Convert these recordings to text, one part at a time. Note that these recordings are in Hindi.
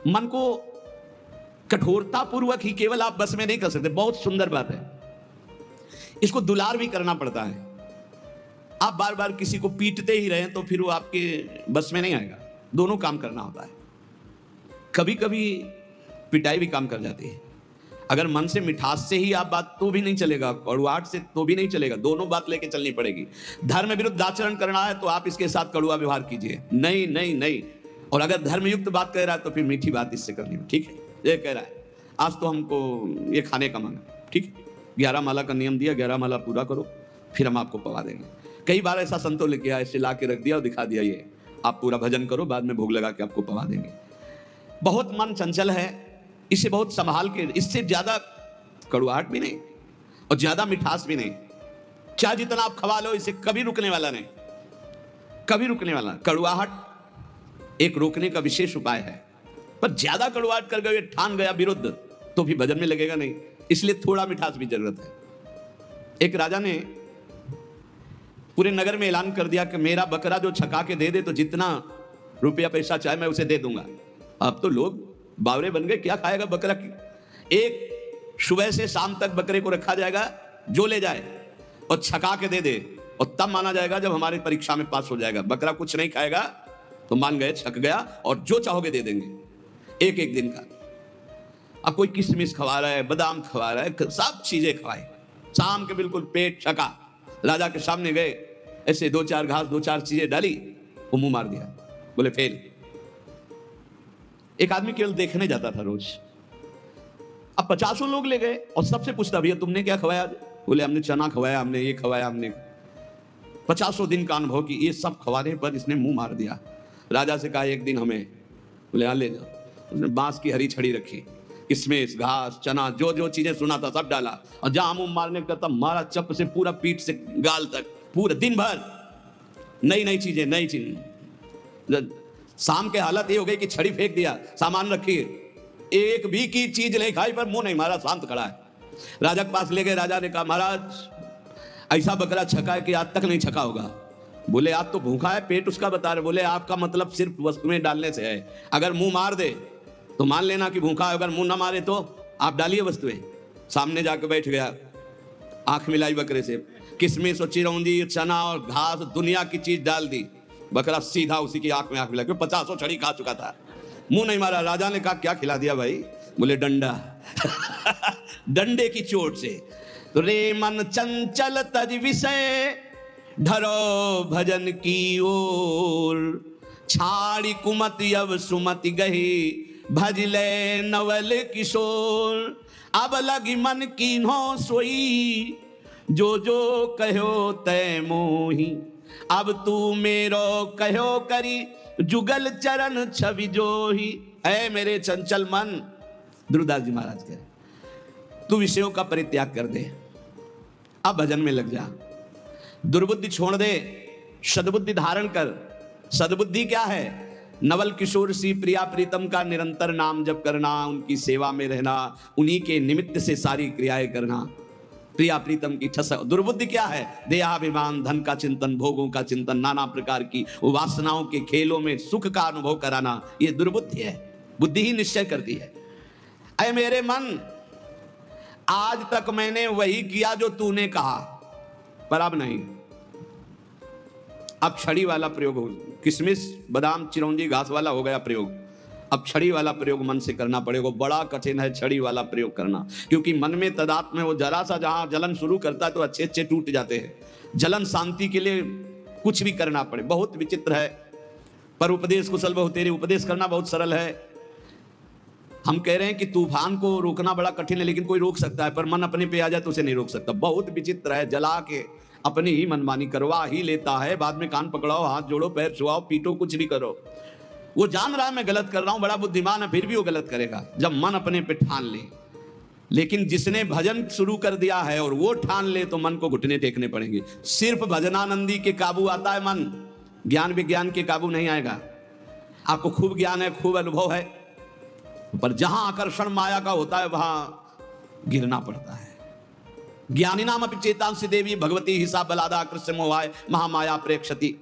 मन को कठोरता पूर्वक ही केवल आप बस में नहीं कर सकते। बहुत सुंदर बात है, इसको दुलार भी करना पड़ता है। आप बार बार किसी को पीटते ही रहें तो फिर वो आपके बस में नहीं आएगा। दोनों काम करना होता है। कभी कभी पिटाई भी काम कर जाती है। अगर मन से मिठास से ही आप बात तो भी नहीं चलेगा, कड़ुआहट से तो भी नहीं चलेगा। दोनों बात लेके चलनी पड़ेगी। धर्म विरुद्ध आचरण करना है तो आप इसके साथ कड़ुआ व्यवहार कीजिए, नहीं नहीं नहीं। और अगर धर्मयुक्त बात कह रहा है तो फिर मीठी बात इससे करनी है, ठीक है। ये कह रहा है आज तो हमको ये खाने का मन है, ठीक है, 11 माला का नियम दिया, 11 माला पूरा करो, फिर हम आपको पवा देंगे। कई बार ऐसा संतों ने किया, ऐसे ला के रख दिया और दिखा दिया, ये आप पूरा भजन करो, बाद में भोग लगा के आपको पवा देंगे। बहुत मन चंचल है, इसे बहुत संभाल के, इससे ज्यादा कड़ुआहट भी नहीं और ज्यादा मिठास भी नहीं। चाहे जितना आप खवा लो, इसे कभी रुकने वाला नहीं, कभी रुकने वाला। कड़ुआहट एक रोकने का विशेष उपाय है, पर ज्यादा कड़ुआहट कर गए, ठान गया विरुद्ध, तो भी भजन में लगेगा नहीं। इसलिए थोड़ा मिठास भी जरूरत है। एक राजा ने पूरे नगर में ऐलान कर दिया कि मेरा बकरा जो छका के दे दे तो जितना रुपया पैसा चाहे मैं उसे दे दूंगा। अब तो लोग बावरे बन गए, क्या खाएगा बकरा की। एक सुबह से शाम तक बकरे को रखा जाएगा, जो ले जाए और छका के दे दे, और तब माना जाएगा जब हमारी परीक्षा में पास हो जाएगा। बकरा कुछ नहीं खाएगा तो मान गए छक गया, और जो चाहोगे दे देंगे, एक एक दिन का। अब कोई किशमिश खवा रहा है, बादाम खवा रहा है, सब चीजें खवाई। शाम के बिल्कुल पेट छका, राजा के सामने गए, ऐसे 2-4 घास 2-4 चीजें डाली, वो मुंह मार दिया, बोले फेल। एक आदमी केवल देखने जाता था रोज। अब 50 लोग ले गए और सबसे पूछता, भैया तुमने क्या खवाया? बोले हमने चना खवाया, हमने ये खवाया, हमने 50 दिन का अनुभव की ये सब खवाने पर इसने मुंह मार दिया। राजा से कहा एक दिन हमें, बोले हाँ ले जाओ। उसने बांस की हरी छड़ी रखी, किशमिश, घास, चना, जो जो चीजें सुना था सब डाला, और जहां मुंह मारने का तब मारा चप से पूरा पीठ से गाल तक, पूरा दिन भर नई नई चीजें, नई चीजें। शाम के हालत ये हो गई कि छड़ी फेंक दिया, सामान रखी, एक भी की चीज नहीं खाई, पर मुंह नहीं मारा, शांत खड़ा है। राजा के पास ले गए। राजा ने कहा महाराज ऐसा बकरा छका है कि आज तक नहीं छका होगा। बोले आप तो भूखा है, पेट उसका बता रहे। बोले आपका मतलब सिर्फ वस्तुएं डालने से है। अगर मुंह मार दे तो मान लेना कि भूखा है, अगर मुंह ना मारे तो आप डालिए वस्तुएं। सामने जाकर बैठ गया, आंख मिलाई बकरे से, किशमिश और चिरौंजी, चना और घास, दुनिया की चीज डाल दी। बकरा सीधा उसी की आंख में आंख मिला, 50 छड़ी खा चुका था, मुंह नहीं मारा। राजा ने कहा क्या खिला दिया भाई? बोले डंडा। डंडे की चोट से। तो रे मन चंचल तज विषय, ढरो भजन की ओर, छाड़ी कुमति अब सुमति गही, भजले नवल किशोर। अब लगी मन कीन्हो सोई, जो जो कहो तय मोही, अब तू मेरो कहो करी, जुगल चरण छवि जोही। ऐ मेरे चंचल मन, ध्रुवदास जी महाराज कह रहे, तू विषयों का परित्याग कर दे, अब भजन में लग जा, दुर्बुद्धि छोड़ दे, सद्बुद्धि धारण कर। सद्बुद्धि क्या है? नवल किशोर सी प्रिया प्रीतम का निरंतर नाम जप करना, उनकी सेवा में रहना, उन्हीं के निमित्त से सारी क्रियाएं करना, प्रिया प्रीतम की ठस। दुर्बुद्धि क्या है? देहाभिमान, धन का चिंतन, भोगों का चिंतन, नाना प्रकार की वासनाओं के खेलों में सुख का अनुभव कराना, ये दुर्बुद्धि है। बुद्धि ही निश्चय करती है। अरे मेरे मन, आज तक मैंने वही किया जो तूने कहा, पर अब नहीं। अब छड़ी वाला प्रयोग हो, किशमिश, बादाम, चिरौंजी, घास वाला हो गया प्रयोग। अब छड़ी वाला प्रयोग मन से करना पड़ेगा। बड़ा कठिन है छड़ी वाला प्रयोग करना, क्योंकि मन में तदात्म में वो जरा सा जहां जलन शुरू करता है तो अच्छे अच्छे टूट जाते हैं। जलन शांति के लिए कुछ भी करना पड़े, बहुत विचित्र है। पर उपदेश कुशल बहु तेरे, उपदेश करना बहुत सरल है। हम कह रहे हैं कि तूफान को रोकना बड़ा कठिन है, लेकिन कोई रोक सकता है, पर मन अपने पे आ जाए तो उसे नहीं रोक सकता। बहुत विचित्र है। जला के अपनी ही मनमानी करवा ही लेता है। बाद में कान पकड़ाओ, हाथ जोड़ो, पैर छुआओ, पीटो, कुछ भी करो। वो जान रहा है मैं गलत कर रहा हूं, बड़ा बुद्धिमान है, फिर भी वो गलत करेगा जब मन अपने पे ठान ले। लेकिन जिसने भजन शुरू कर दिया है और वो ठान ले तो मन को घुटने टेकने पड़ेंगे। सिर्फ भजनानंदी के काबू आता है मन, ज्ञान विज्ञान के काबू नहीं आएगा। आपको खूब ज्ञान है, खूब अनुभव है, पर जहां आकर्षण माया का होता है वहां गिरना पड़ता है। ज्ञानी नाम अपि चेतांसी देवी भगवती हिसा बलादा कृष्ण मोहाय महामाया प्रेक्षति।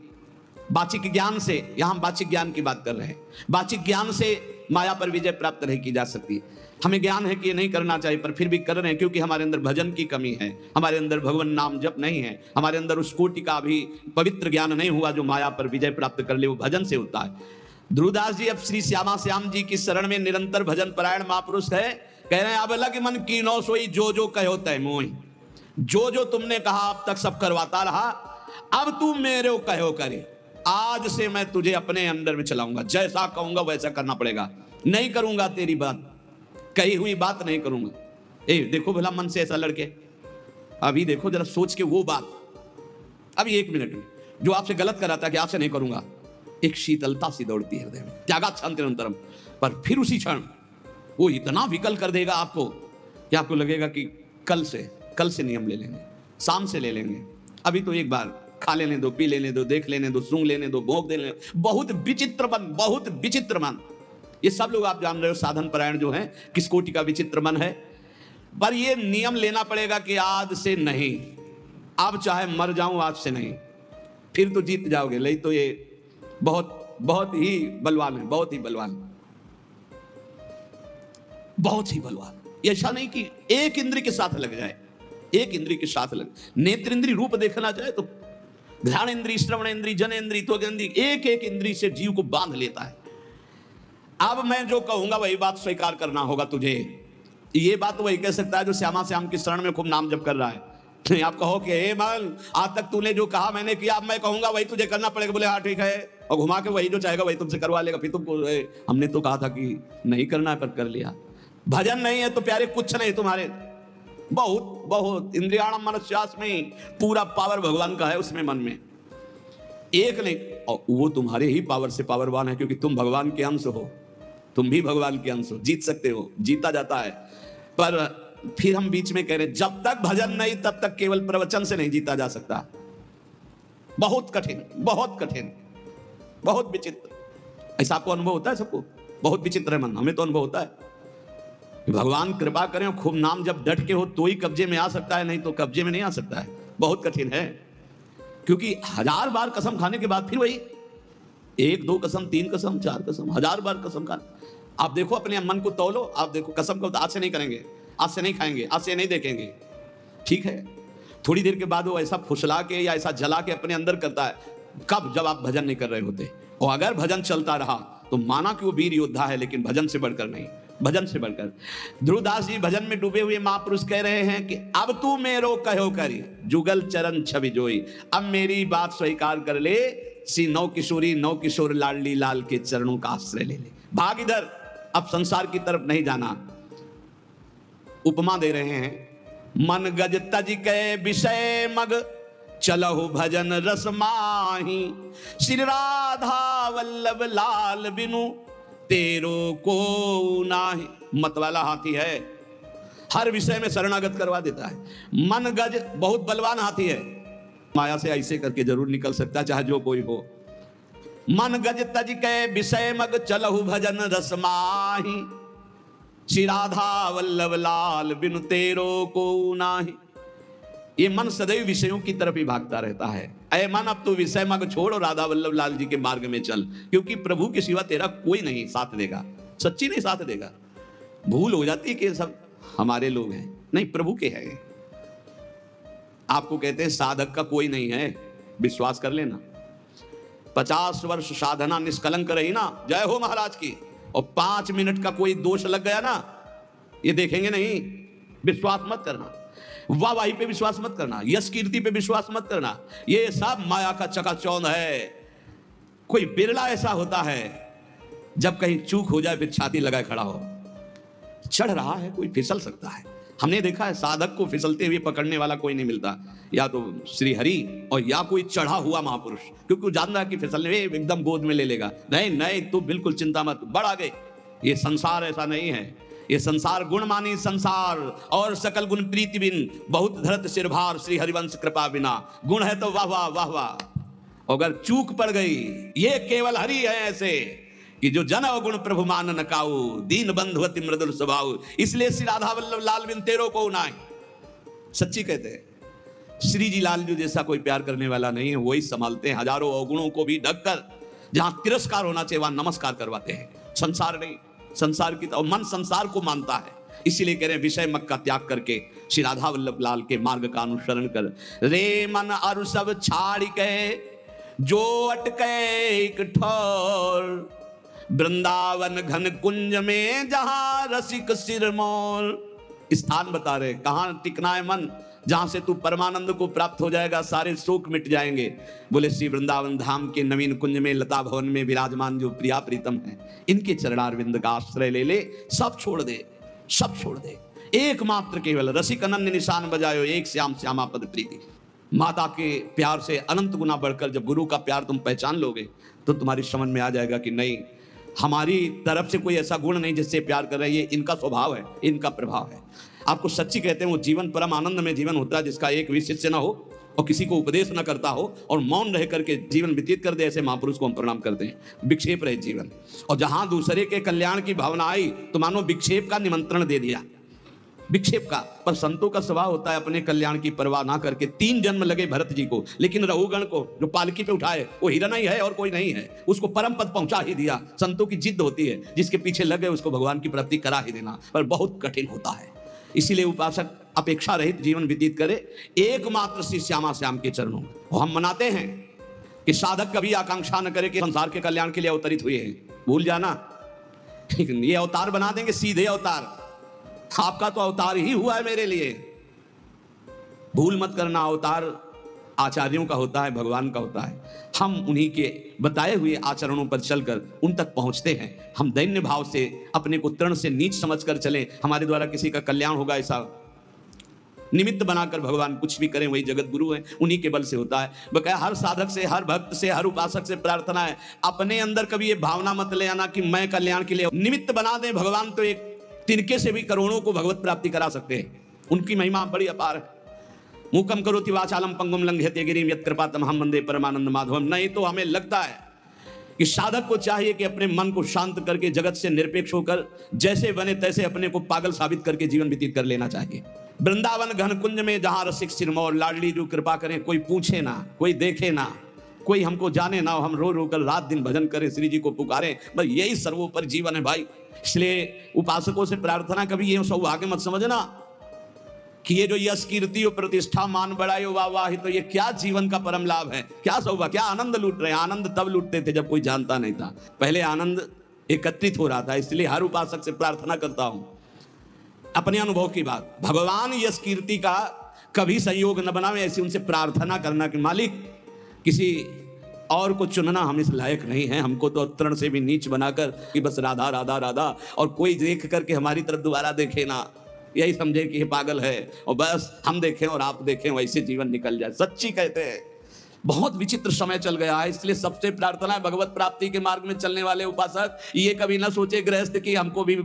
बाचिक ज्ञान से, यहां हम बाचिक ज्ञान की बात कर रहे हैं, बाचिक ज्ञान से माया पर विजय प्राप्त नहीं की जा सकती। हमें ज्ञान है कि ये नहीं करना चाहिए, पर फिर भी कर रहे हैं क्योंकि हमारे अंदर भजन की कमी है, हमारे अंदर भगवान नाम जप नहीं है, हमारे अंदर उस कोटि का भी पवित्र ज्ञान नहीं हुआ जो माया पर विजय प्राप्त कर ले। वो भजन से होता है। ध्रुवदास जी अब श्री श्यामा श्याम जी की शरण में निरंतर भजन परायण महापुरुष है। कह रहे हैं अब अलग मन की नो सोई, जो जो कहो तय मोहि। जो जो तुमने कहा अब तक सब करवाता रहा, अब तू मेरे को कहो करे। आज से मैं तुझे अपने अंदर में चलाऊंगा, जैसा कहूंगा वैसा करना पड़ेगा। नहीं करूंगा तेरी बात, कही हुई बात नहीं करूंगा। ए देखो भला मन से ऐसा लड़के, अभी देखो जरा सोच के वो बात, अभी 1 मिनट में जो आपसे गलत कराता है कि आपसे नहीं करूंगा, एक शीतलता सी दौड़ती है हृदय में, त्यागा शांतिरंतरम। पर फिर उसी क्षण वो इतना विकल कर देगा आपको कि आपको लगेगा कि कल से नियम ले लेंगे, शाम से ले लेंगे। अभी तो एक बार खा लेने दो, पी लेने दो, देख लेने दो, सूंघ लेने दो, भोंक देने दो। बहुत विचित्र मन, बहुत विचित्र मन। ये सब लोग आप जान रहे हो साधन परायण जो हैं किस कोटि का विचित्र मन है। पर ये नियम लेना पड़ेगा कि आज से नहीं, अब चाहे मर जाऊं आज से नहीं, फिर तो जीत जाओगे। नहीं तो ये बहुत बहुत ही बलवान है, बहुत ही बलवान, बहुत ही बलवान। ऐसा नहीं कि एक इंद्री के साथ लग जाए, एक इंद्री के साथ लग, नेत्र इंद्री रूप देखना चाहे तो ध्यान इंद्री, श्रवण इंद्री, जन इंद्री, त्वग इंद्री, एक एक इंद्री से जीव को बांध लेता है। अब मैं जो कहूंगा वही बात स्वीकार करना होगा तुझे। ये बात तो वही कह सकता है जो श्यामा श्याम की शरण में खूब नाम जप कर रहा है। नहीं आप कहो कि हे मन, आज तक तूने जो कहा मैंने किया, अब मैं कहूंगा वही तुझे करना पड़ेगा। बोले हाँ ठीक है, और घुमा के वही जो चाहेगा वही तुमसे करवा लेगा। फिर तुमको हमने तो कहा था कि नहीं करना है, पर कर लिया। भजन नहीं है तो प्यारे कुछ नहीं तुम्हारे। बहुत बहुत इंद्रियाणम मनस्यास्मि, पूरा पावर भगवान का है उसमें, मन में एक नहीं। और वो तुम्हारे ही पावर से पावरवान है क्योंकि तुम भगवान के अंश हो, तुम भी भगवान के अंश हो, जीत सकते हो, जीता जाता है। पर फिर हम बीच में कह रहे जब तक भजन नहीं तब तक केवल प्रवचन से नहीं जीता जा सकता। बहुत कठिन, बहुत कठिन, बहुत विचित्र। ऐसा आपको अनुभव होता है? सबको बहुत विचित्र है मन, हमें तो अनुभव होता है। भगवान कृपा करें, खूब नाम जब डट के हो तो ही कब्जे में आ सकता है, नहीं तो कब्जे में नहीं आ सकता है। बहुत कठिन है क्योंकि 1000 बार कसम खाने के बाद फिर वही 1 2 कसम, 3 कसम, 4 कसम, 1000 बार कसम खाना। आप देखो अपने मन को तौलो, आप देखो कसम को आज से नहीं करेंगे, आज से नहीं खाएंगे, आज से नहीं देखेंगे, ठीक है। थोड़ी देर के बाद वो ऐसा फुसला के या ऐसा जला के अपने अंदर करता है। कब? जब आप भजन नहीं कर रहे होते। और अगर भजन चलता रहा तो माना कि वो वीर योद्धा है, लेकिन भजन से बढ़कर नहीं, भजन से बढ़कर। ध्रुवदास जी भजन में डूबे हुए महापुरुष कह रहे हैं कि अब तू मेरो कहो करी, जुगल चरण छवि जोई। अब मेरी बात स्वीकार कर ले, सी नौ किशोरी नौ किशोर लाडली लाल के चरणों का आश्रय ले ले, भाग इधर, अब संसार की तरफ नहीं जाना। उपमा दे रहे हैं, मन गज तज के विषय मग, चलहु भजन रस माही। श्री राधा वल्लभ लाल बिनु, तेरो को नाही। मत वाला हाथी है, हर विषय में शरणागत करवा देता है। मन गज बहुत बलवान हाथी है, माया से ऐसे करके जरूर निकल सकता है चाहे जो कोई हो। मन गज तज के विषय मग, चलहु भजन रस माही। श्री राधा वल्लभ लाल बिनु, तेरो को नाही। ये मन सदैव विषयों की तरफ ही भागता रहता है। ऐ मन, अब तू विषय मग छोड़ और राधा वल्लभ लाल जी के मार्ग में चल, क्योंकि प्रभु के सिवा तेरा कोई नहीं साथ देगा, सच्ची नहीं साथ देगा। भूल हो जाती है कि सब हमारे लोग हैं, नहीं प्रभु के हैं। आपको कहते हैं साधक का कोई नहीं है, विश्वास कर लेना। 50 वर्ष साधना निष्कलंक रही ना, जय हो महाराज की, और 5 मिनट का कोई दोष लग गया ना, ये देखेंगे नहीं। विश्वास मत करना, वाहवाही पे विश्वास मत करना, यश कीर्ति पे विश्वास मत करना। ये सब माया का चकाचौंध है। कोई बिरला ऐसा होता है जब कहीं चूक हो जाए फिर छाती लगाए खड़ा हो। चढ़ रहा है कोई, फिसल सकता है। हमने देखा है साधक को फिसलते हुए पकड़ने वाला कोई नहीं मिलता, या तो श्री हरि और या कोई चढ़ा हुआ महापुरुष, क्योंकि वो जान रहा है कि फिसलने में एकदम गोद में ले लेगा। नहीं नहीं, तू बिल्कुल चिंता मत, बढ़ आगे। ये संसार ऐसा नहीं है। ये संसार गुण मानी संसार, और सकल गुण प्रीति बिन, बहुत धरत सिर भार, श्री हरिवंश कृपा बिना। गुण है तो वाह वाह वाह वाह, अगर चूक पड़ गई, ये केवल हरि है ऐसे कि जो जन गुण प्रभु मान न काऊ, दीन बंधु अति मृदुल स्वभाव। इसलिए श्री राधा वल्लभ लाल बिन तेरो को नाय। सच्ची कहते हैं, श्री जी लाल जी जैसा कोई प्यार करने वाला नहीं है। वही संभालते हैं हजारों अवगुणों को भी ढककर। जहां तिरस्कार होना चाहिए वहां नमस्कार करवाते हैं। संसार नहीं, संसार की, और मन संसार को मानता है। इसीलिए कह रहे हैं विषय मत का त्याग करके श्री राधा वल्लभ लाल के मार्ग का अनुसरण कर। रे मन अरु सब छाड़ के जो अटके एक ठौर, वृंदावन घन कुंज में जहां रसिक सिरमौर। स्थान बता रहे कहां टिकना है मन, जहां से तू परमानंद को प्राप्त हो जाएगा, सारे शोक मिट जाएंगे। बोले श्री वृंदावन धाम के नवीन कुंज में लता भवन में विराजमान जो प्रिया प्रीतम है, इनके चरणारविंद का आश्रय ले ले, सब छोड़ दे, सब छोड़ दे। एकमात्र केवल रसिक अनन्य निशान बजायो, एक श्याम श्यामा पद प्रीति। माता के प्यार से अनंत गुना बढ़कर जब गुरु का प्यार तुम पहचान लोगे तो तुम्हारी समझ में आ जाएगा कि नहीं, हमारी तरफ से कोई ऐसा गुण नहीं जिससे प्यार कर रहे हैं, ये इनका स्वभाव है, इनका प्रभाव है। आपको सच्ची कहते हैं वो जीवन परम आनंद में जीवन होता है जिसका एक भी शिष्य ना हो और किसी को उपदेश ना करता हो और मौन रह करके जीवन व्यतीत कर दे। ऐसे महापुरुष को हम प्रणाम करते हैं। विक्षेप रहे जीवन, और जहां दूसरे के कल्याण की भावना आई तो मानो विक्षेप का निमंत्रण दे दिया, विक्षेप का। पर संतों का स्वभाव होता है अपने कल्याण की परवाह ना करके। 3 जन्म लगे भरत जी को, लेकिन रघुगण को जो पालकी पे उठाए वो हिरण ही है और कोई नहीं है, उसको परम पद पहुंचा ही दिया। संतों की जिद होती है, जिसके पीछे लगे उसको भगवान की प्राप्ति करा ही देना, पर बहुत कठिन होता है। इसीलिए उपासक अपेक्षा रहित जीवन व्यतीत करे एकमात्र श्री श्यामा श्याम के चरणों में। हम मनाते हैं कि साधक कभी आकांक्षा न करे कि संसार के कल्याण के लिए अवतरित हुए हैं, भूल जाना। ये अवतार बना देंगे, सीधे अवतार। आपका तो अवतार ही हुआ है मेरे लिए, भूल मत करना। अवतार आचार्यों का होता है, भगवान का होता है। हम उन्हीं के बताए हुए आचरणों पर चलकर उन तक पहुंचते हैं। हम दैन्य भाव से अपने को तृण से नीच समझकर चलें, हमारे द्वारा किसी का कल्याण होगा ऐसा निमित्त बनाकर भगवान कुछ भी करें, वही जगत गुरु है, उन्हीं के बल से होता है। बकाया हर साधक से, हर भक्त से, हर उपासक से प्रार्थना है, अपने अंदर कभी ये भावना मत ले आना कि मैं कल्याण के लिए निमित्त बना दें। भगवान तो एक तिनके से भी करोड़ों को भगवत प्राप्ति करा सकते हैं, उनकी महिमा बड़ी अपार है। मूकम करोति वाचालम पंगुम लंघयते गिरिम यत् कृपातमहं वंदे परमानंद माधवम। नहीं तो हमें लगता है कि साधक को चाहिए कि अपने मन को शांत करके जगत से निरपेक्ष होकर जैसे बने तैसे अपने को पागल साबित करके जीवन व्यतीत कर लेना चाहिए। वृंदावन घन कुंज में जहां रसिक सिरमौर, लाडली जो कृपा करें, कोई पूछे ना, कोई देखे ना, कोई हमको जाने ना, हम रो रो कर रात दिन भजन करें, श्री जी को पुकारें, बस यही सर्वोपरि जीवन है भाई। इसलिए उपासकों से प्रार्थना कभी ये सौभाग्य मत समझना कि ये जो यश कीर्ति और प्रतिष्ठा मान बढ़ाए वाह वाह, तो ये क्या जीवन का परम लाभ है, क्या सौभाग्य, क्या आनंद लूट रहे हैं। आनंद तब लूटते थे जब कोई जानता नहीं था, पहले आनंद एकत्रित हो रहा था। इसलिए हर उपासक से प्रार्थना करता हूं, अपने अनुभव की बात, भगवान यश कीर्ति का कभी संयोग न बनावे, ऐसी उनसे प्रार्थना करना कि मालिक किसी और को चुनना हम इस लायक नहीं है, हमको तो तृण से भी नीच बनाकर कि बस राधा राधा राधा, और कोई देख करके हमारी तरफ दोबारा देखे ना, यही समझे कि ये पागल है, और बस हम देखें और आप देखें, वैसे जीवन निकल जाए। सच्ची कहते हैं बहुत विचित्र समय चल गया है। इसलिए सबसे प्रार्थना है भगवत प्राप्ति के मार्ग में चलने वाले उपासक ये कभी ना सोचे गृहस्थ कि हमको भी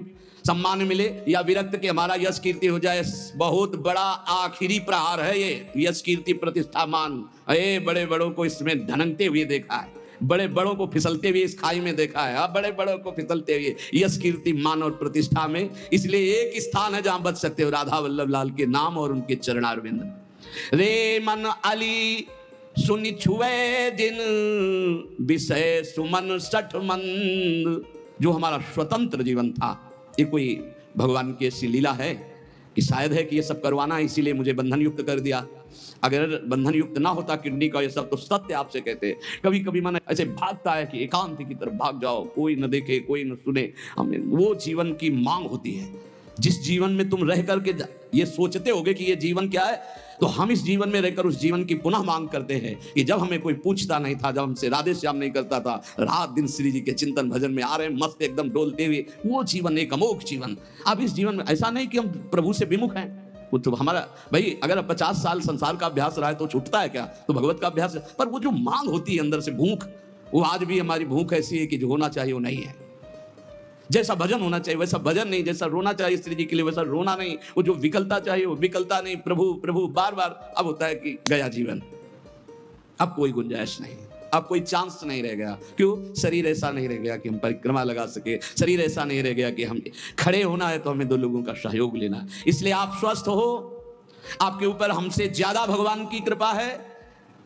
सम्मान मिले, या विरक्त कि हमारा यश कीर्ति हो जाए। बहुत बड़ा आखिरी प्रहार है ये यश कीर्ति प्रतिष्ठा मान। बड़े बड़ों को इसमें धनकते हुए देखा है, बड़े बड़ों को फिसलते हुए इस खाई में देखा है, बड़े बड़ों को फिसलते हुए यश कीर्ति मान और प्रतिष्ठा में। इसलिए एक स्थान है जहां बच सकते हो, राधा वल्लभ लाल के नाम और उनके चरणारविंद। रे मन अली सुनि छुए जिन विषय सुमन सठ मंद। जो हमारा स्वतंत्र जीवन था, ये कोई भगवान की ऐसी लीला है कि शायद है कि ये सब करवाना है, इसीलिए मुझे बंधन युक्त कर दिया। अगर बंधन युक्त ना होता किडनी का ये सब, तो सत्य आपसे कहते हैं कभी कभी मन ऐसे भागता है कि एकांत की तरफ भाग जाओ, कोई न देखे कोई न सुने। हमें वो जीवन की मांग होती है जिस जीवन में तुम रह करके ये सोचते होगे कि ये जीवन क्या है, तो हम इस जीवन में रहकर उस जीवन की पुनः मांग करते हैं कि जब हमें कोई पूछता नहीं था, जब हमसे राधे श्याम नहीं करता था, रात दिन श्री जी के चिंतन भजन में आ रहे हैं मस्त एकदम डोलते हुए, वो जीवन एक अमोघ जीवन। अब इस जीवन में ऐसा नहीं कि हम प्रभु से विमुख हैं, वो तो हमारा भाई अगर 50 साल संसार का अभ्यास रहा है तो छूटता है क्या, तो भगवत का अभ्यास है। पर वो जो मांग होती है अंदर से भूख, वो आज भी हमारी भूख ऐसी है कि जो होना चाहिए वो नहीं है। जैसा भजन होना चाहिए वैसा भजन नहीं, जैसा रोना चाहिए श्री जी के लिए वैसा रोना नहीं, वो जो विकलता चाहिए वो विकलता नहीं। प्रभु प्रभु बार बार अब होता है कि गया जीवन, अब कोई गुंजाइश नहीं, अब कोई चांस नहीं रह गया। क्यों? शरीर ऐसा नहीं रह गया कि हम परिक्रमा लगा सके, शरीर ऐसा नहीं रह गया कि हम खड़े होना है तो हमें 2 लोगों का सहयोग लेना है। इसलिए आप स्वस्थ हो, आपके ऊपर हमसे ज्यादा भगवान की कृपा है।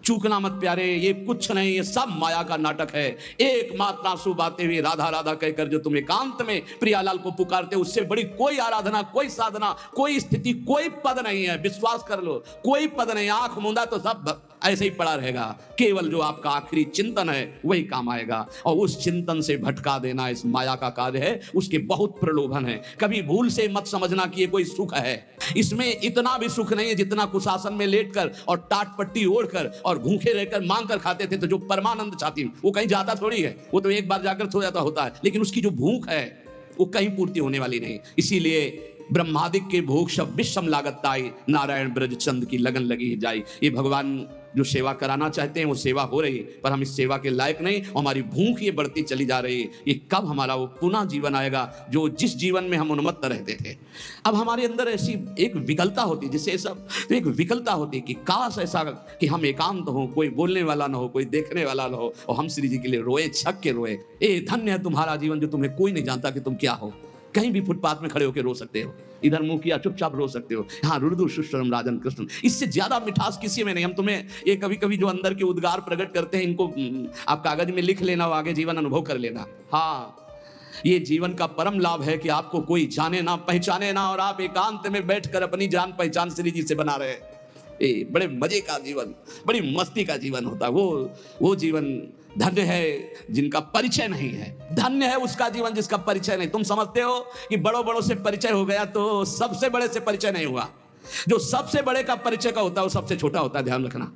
चूकना मत प्यारे, ये कुछ नहीं, ये सब माया का नाटक है। एकमात्र आंसू बहाते हुए राधा राधा कहकर जो तुम एकांत में प्रियालाल को पुकारते हो, उससे बड़ी कोई आराधना, कोई साधना, कोई स्थिति, कोई पद नहीं है। विश्वास कर लो, कोई पद नहीं। आंख मूंदा तो सब ऐसे ही पड़ा रहेगा। केवल जो आपका आखिरी चिंतन है वही काम आएगा, और उस चिंतन से भटका देना इस माया का कार्य है। उसके बहुत प्रलोभन है। कभी भूल से मत समझना कि ये कोई सुख है। इसमें इतना भी सुख नहीं है जितना कुशासन में लेटकर और टाट पट्टी ओढ़कर और भूखे रहकर मांग कर खाते थे। तो जो परमानंद चाहती वो कहीं जाता थोड़ी है, वो तो एक बार जाकर सो जाता होता है, लेकिन उसकी जो भूख है वो कहीं पूर्ति होने वाली नहीं। इसीलिए ब्रह्मादिक के भोग शब विषम लागत ताई, नारायण ब्रज चंद की लगन लगी जाई। ये भगवान जो सेवा कराना चाहते हैं वो सेवा हो रही है, पर हम इस सेवा के लायक नहीं, हमारी भूख ये बढ़ती चली जा रही है। ये कब हमारा वो पुनः जीवन आएगा जो जिस जीवन में हम उन्मत्त रहते थे। अब हमारे अंदर ऐसी एक विकलता होती, जिससे सब तो एक विकलता होती कि काश ऐसा कि हम एकांत हो, कोई बोलने वाला ना हो, कोई देखने वाला ना हो, और हम श्री जी के लिए रोए, छक के रोए। ए धन्य है तुम्हारा जीवन जो तुम्हें कोई नहीं जानता कि तुम क्या हो। कहीं भी फुटपाथ में खड़े होकर रो सकते हो, इधर मुंह किया चुपचाप रो सकते हो। हाँ, रुदु सुश्रम राजन कृष्ण, इससे ज्यादा मिठास किसी में नहीं। हम तुम्हें ये कभी कभी जो अंदर के उद्गार प्रकट करते हैं, इनको आप कागज में लिख लेना और आगे जीवन अनुभव कर लेना। हाँ, ये जीवन का परम लाभ है कि आपको कोई जाने ना, पहचाने ना, और आप एकांत में बैठकर अपनी जान पहचान श्री जी से बना रहे हैं। बड़े मजे का जीवन, बड़ी मस्ती का जीवन होता है। वो जीवन धन्य है जिनका परिचय नहीं है। धन्य है उसका जीवन जिसका परिचय नहीं। तुम समझते हो कि बड़ों बड़ों से परिचय हो गया तो सबसे बड़े से परिचय नहीं हुआ। जो सबसे बड़े का परिचय का होता है वो सबसे छोटा होता है। ध्यान रखना,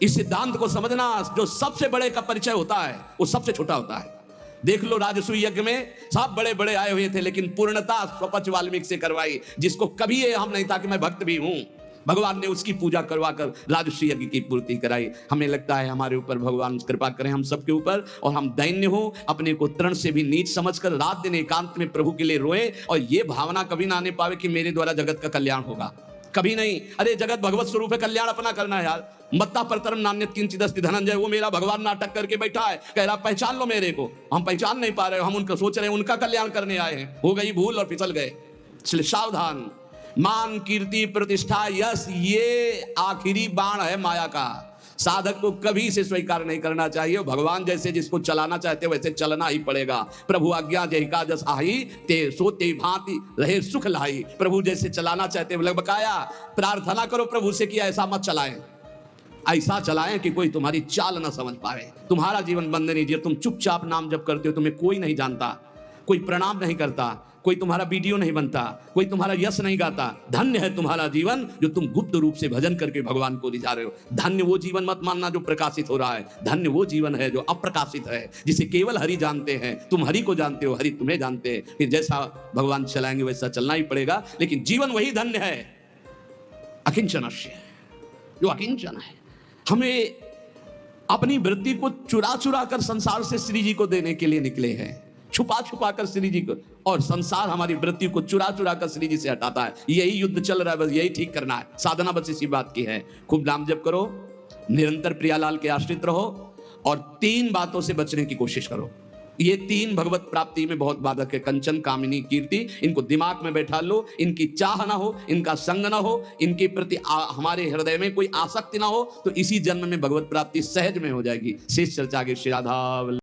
इस सिद्धांत को समझना। जो सबसे बड़े का परिचय होता है वो सबसे छोटा होता है। देख लो, राजसूय यज्ञ में सब बड़े बड़े आए हुए थे, लेकिन पूर्णता स्वपच वाल्मीकि से करवाई, जिसको कभी ये हम नहीं था कि मैं भक्त भी हूं। भगवान ने उसकी पूजा करवाकर राजसूय यज्ञ की पूर्ति कराई। हमें लगता है हमारे ऊपर भगवान कृपा करें, हम सबके ऊपर, और हम दैन्य हो, अपने को तृण से भी नीच समझकर रात दिन एकांत में प्रभु के लिए रोए, और ये भावना कभी ना आने पावे कि मेरे द्वारा जगत का कल्याण होगा। कभी नहीं। अरे जगत भगवत स्वरूप है, कल्याण अपना करना है यार। मत्ता परतरम नान्यत किंचित अस्ति धनंजय, वो मेरा भगवान नाटक करके बैठा है, कह रहा पहचान लो मेरे को। हम पहचान नहीं पा रहे, हम उनका सोच रहे हैं उनका कल्याण करने आए हैं। हो गई भूल और फिसल गए। इसलिए सावधान। मान, कीर्ति, प्रतिष्ठा, यश, ये आखिरी बाण है माया का। साधक को कभी इसे स्वीकार नहीं करना चाहिए। भगवान जैसे जिसको चलाना चाहते वैसे चलना ही पड़ेगा। प्रभु आज्ञा जय का जस आही, ते सो ते भांति रहे सुख लाई। प्रभु जैसे चलाना चाहते हैं, बकाया प्रार्थना करो प्रभु से कि ऐसा मत चलाएं, ऐसा चलाएं कि कोई तुम्हारी चाल ना समझ पाए। तुम्हारा जीवन बंधन जिए, तुम चुपचाप नाम जप करते हो, तुम्हें कोई नहीं जानता, कोई प्रणाम नहीं करता, कोई तुम्हारा वीडियो नहीं बनता, कोई तुम्हारा यश नहीं गाता। धन्य है तुम्हारा जीवन जो तुम गुप्त रूप से भजन करके भगवान को रिझा रहे हो। धन्य वो जीवन मत मानना जो प्रकाशित हो रहा है। धन्य वो जीवन है जो अप्रकाशित है, जिसे केवल हरि जानते हैं। तुम हरि को जानते हो, हरि तुम्हें जानते हैं। फिर जैसा भगवान चलाएंगे वैसा चलना ही पड़ेगा, लेकिन जीवन वही धन्य है अकिंचनस्य, जो अकिंचन है। हमें अपनी वृत्ति को चुरा चुरा कर संसार से श्री जी को देने के लिए निकले हैं, छुपा छुपा कर श्री जी को, और संसार हमारी वृत्ति को चुरा चुरा कर श्री जी से हटाता है। यही युद्ध चल रहा है, बस यही ठीक करना है। साधना बस इसी बात की है। खूब नाम जप करो, निरंतर प्रियालाल के आश्रित रहो, और 3 बातों से बचने की कोशिश करो। ये 3 भगवत प्राप्ति में बहुत बाधक है। कंचन, कामिनी, कीर्ति, इनको दिमाग में बैठा लो। इनकी चाह ना हो, इनका संग ना हो, इनके प्रति हमारे हृदय में कोई आसक्ति ना हो, तो इसी जन्म में भगवत प्राप्ति सहज में हो जाएगी। शेष चर्चा के श्री राधा।